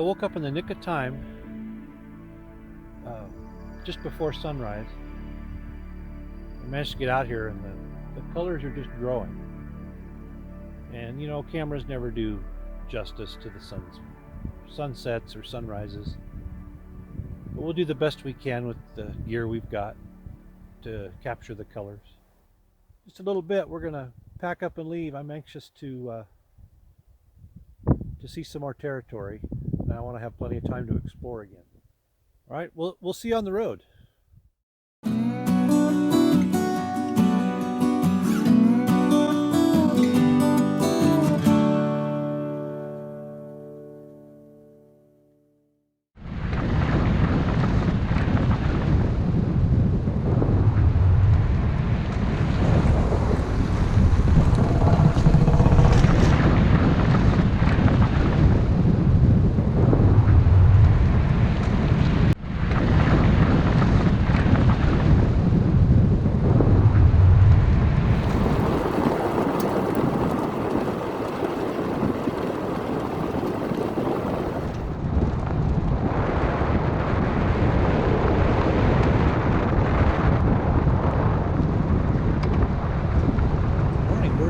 woke up in the nick of time, uh, just before sunrise. I managed to get out here, and the colors are just growing. And cameras never do justice to the sunsets or sunrises. But we'll do the best we can with the gear we've got to capture the colors. Just a little bit, we're gonna pack up and leave. I'm anxious to see some more territory, and I want to have plenty of time to explore again. All right, we'll see you on the road.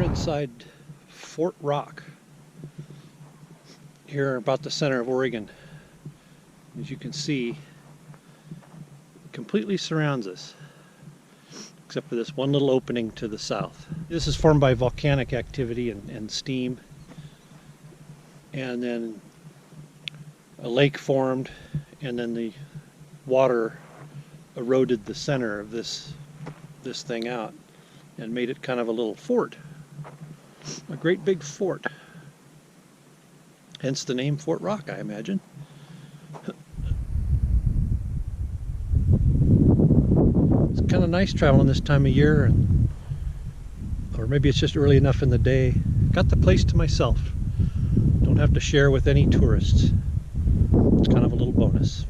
Inside Fort Rock, here about the center of Oregon. As you can see, it completely surrounds us, except for this one little opening to the south. This is formed by volcanic activity and steam, and then a lake formed, and then the water eroded the center of this thing out and made it kind of a little fort. A great big fort. Hence the name Fort Rock, I imagine. It's kind of nice traveling this time of year, or maybe it's just early enough in the day. Got the place to myself. Don't have to share with any tourists. It's kind of a little bonus.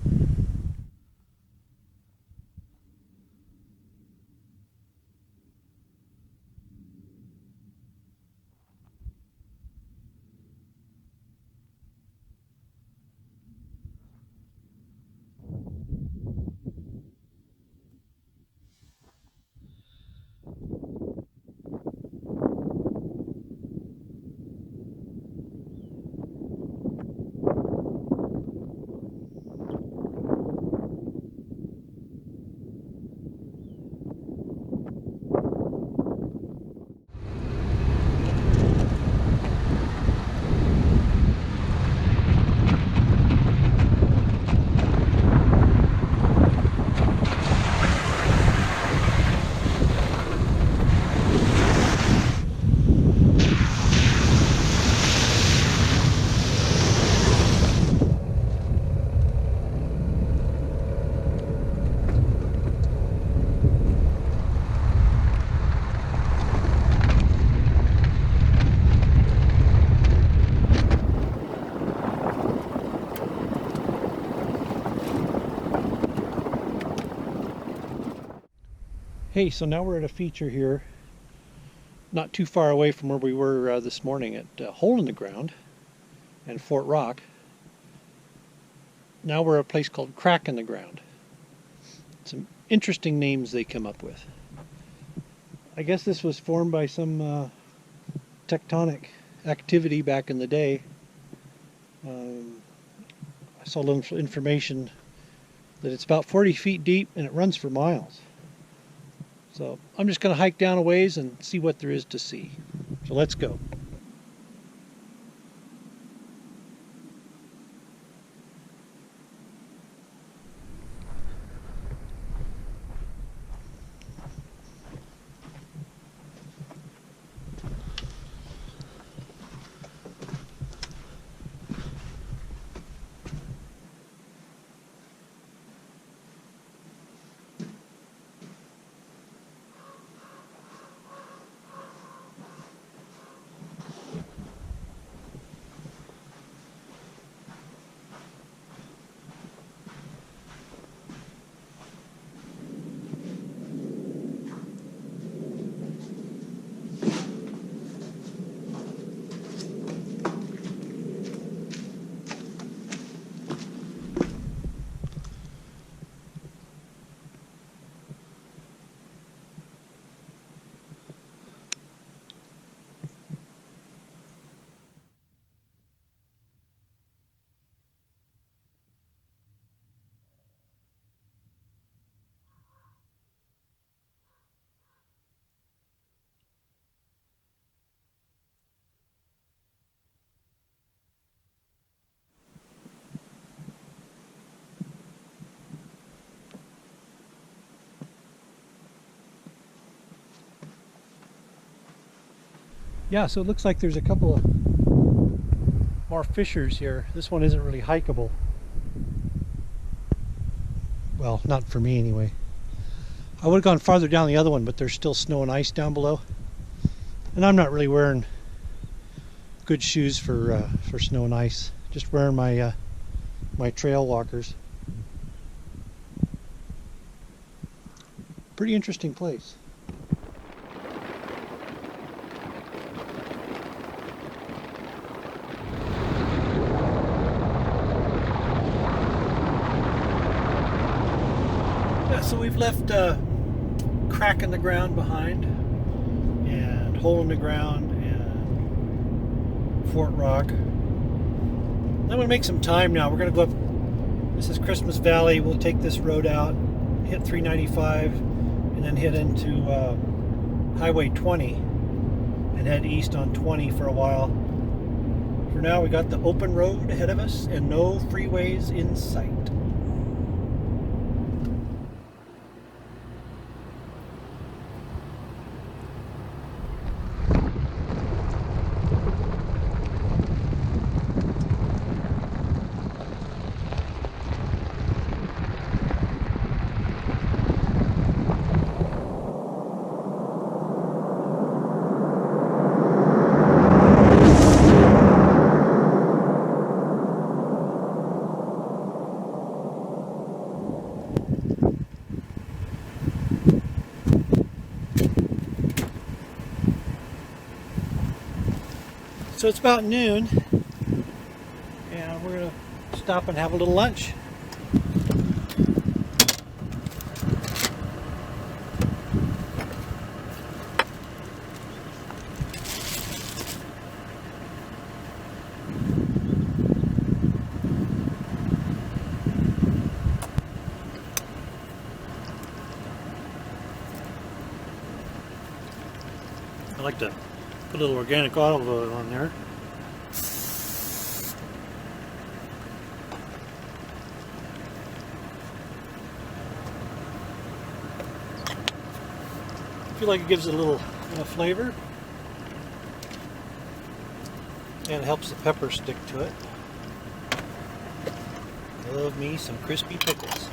Hey, so now we're at a feature here, not too far away from where we were this morning at Hole in the Ground and Fort Rock. Now we're at a place called Crack in the Ground. Some interesting names they come up with. I guess this was formed by some tectonic activity back in the day. I saw a little information that it's about 40 feet deep and it runs for miles. So I'm just going to hike down a ways and see what there is to see. So let's go. Yeah, so it looks like there's a couple of more fissures here. This one isn't really hikeable. Well, not for me anyway. I would have gone farther down the other one, but there's still snow and ice down below. And I'm not really wearing good shoes for snow and ice. Just wearing my my trail walkers. Pretty interesting place. Yeah, so we've left crack in the ground behind, and hole in the ground, and Fort Rock. I'm going to make some time now. We're going to go up. This is Christmas Valley. We'll take this road out, hit 395, and then hit into Highway 20 and head east on 20 for a while. For now, we got the open road ahead of us and no freeways in sight. So it's about noon, and we're going to stop and have a little lunch. I like to put a little organic olive oil on there. I feel like it gives it a little flavor, and it helps the pepper stick to it. I love me some crispy pickles.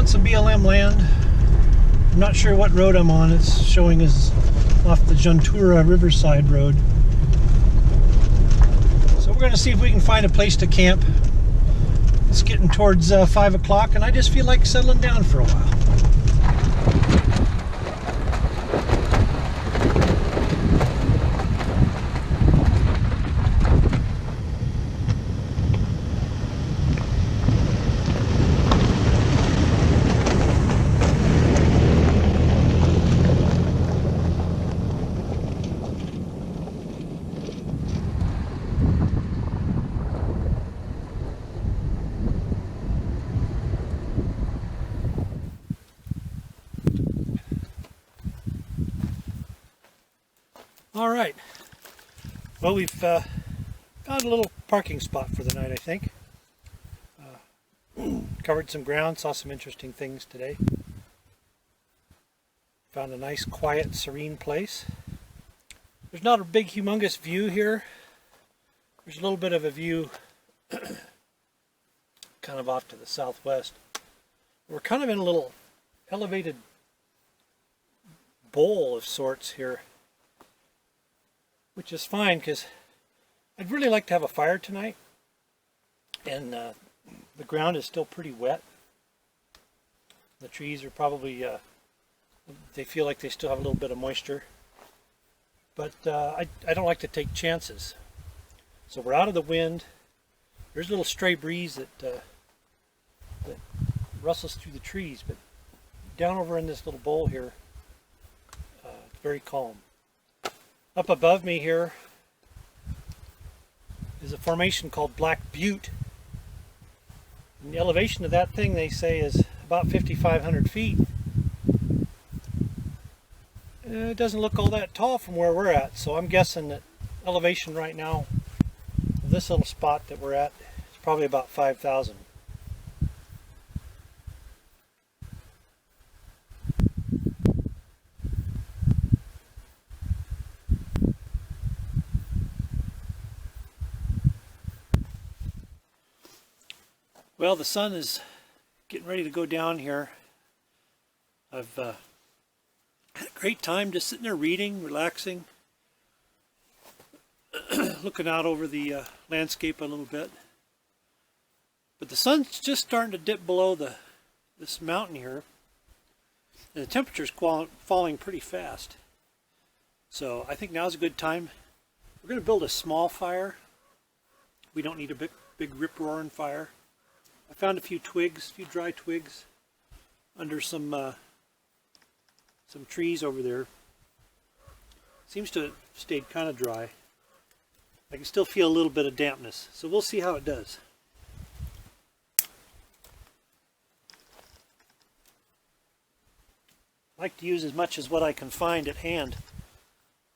Some BLM land. I'm not sure what road I'm on. It's showing as off the Juntura Riverside Road. So we're going to see if we can find a place to camp. It's getting towards 5 o'clock, and I just feel like settling down for a while. All right. Well, we've found a little parking spot for the night, I think. Covered some ground, saw some interesting things today. Found a nice, quiet, serene place. There's not a big, humongous view here. There's a little bit of a view kind of off to the southwest. We're kind of in a little elevated bowl of sorts here, which is fine because I'd really like to have a fire tonight, and the ground is still pretty wet. The trees are probably They feel like they still have a little bit of moisture. But I don't like to take chances. So we're out of the wind. There's a little stray breeze that rustles through the trees, but down over in this little bowl here, it's very calm. Up above me here is a formation called Black Butte. And the elevation of that thing, they say, is about 5,500 feet. It doesn't look all that tall from where we're at, so I'm guessing that elevation right now of this little spot that we're at is probably about 5,000. Well, the sun is getting ready to go down here. I've had a great time just sitting there reading, relaxing, looking out over the landscape a little bit. But the sun's just starting to dip below this mountain here, and the temperature's falling pretty fast. So I think now's a good time. We're going to build a small fire. We don't need a big rip-roaring fire. I found a few dry twigs under some trees over there. Seems to have stayed kind of dry. I can still feel a little bit of dampness, so we'll see how it does. I like to use as much as what I can find at hand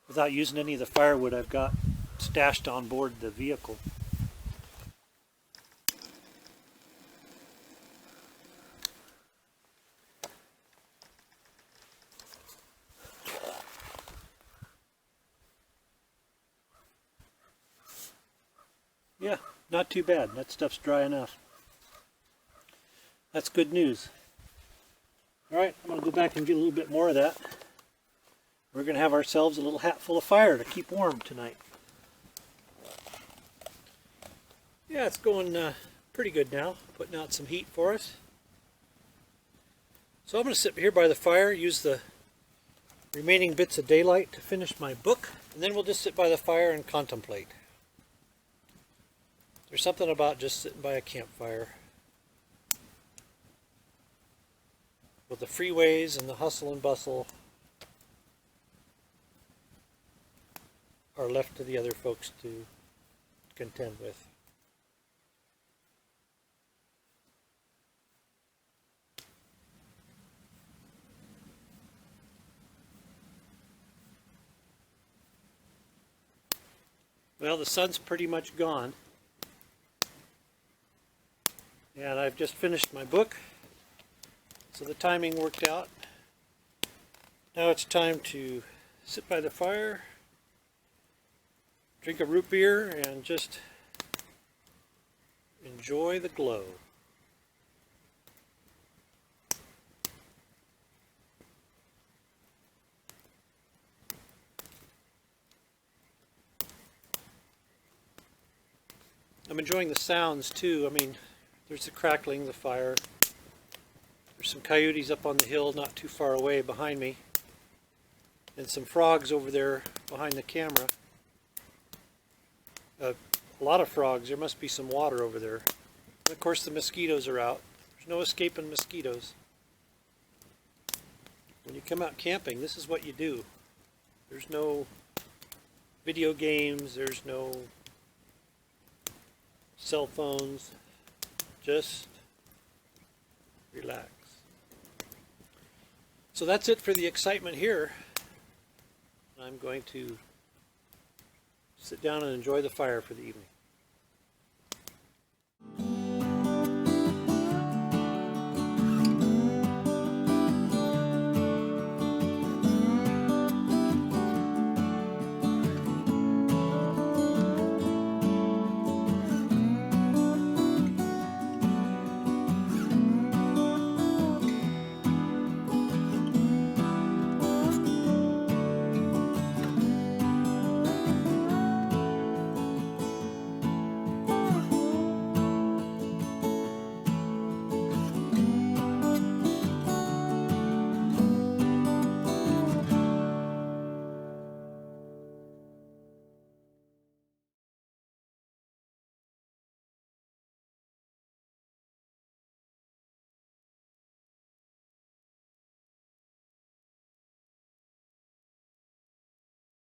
without using any of the firewood I've got stashed on board the vehicle. Yeah, not too bad. That stuff's dry enough. That's good news. Alright, I'm going to go back and get a little bit more of that. We're going to have ourselves a little hatful of fire to keep warm tonight. Yeah, it's going pretty good now, putting out some heat for us. So I'm going to sit here by the fire, use the remaining bits of daylight to finish my book, and then we'll just sit by the fire and contemplate. There's something about just sitting by a campfire with the freeways and the hustle and bustle are left to the other folks to contend with. Well, the sun's pretty much gone. And I've just finished my book, so the timing worked out. Now it's time to sit by the fire, drink a root beer, and just enjoy the glow. I'm enjoying the sounds too. I mean, there's the crackling, the fire. There's some coyotes up on the hill not too far away behind me. And some frogs over there behind the camera. A lot of frogs. There must be some water over there. And of course the mosquitoes are out. There's no escaping mosquitoes. When you come out camping, this is what you do. There's no video games. There's no cell phones. Just relax. So that's it for the excitement here. I'm going to sit down and enjoy the fire for the evening.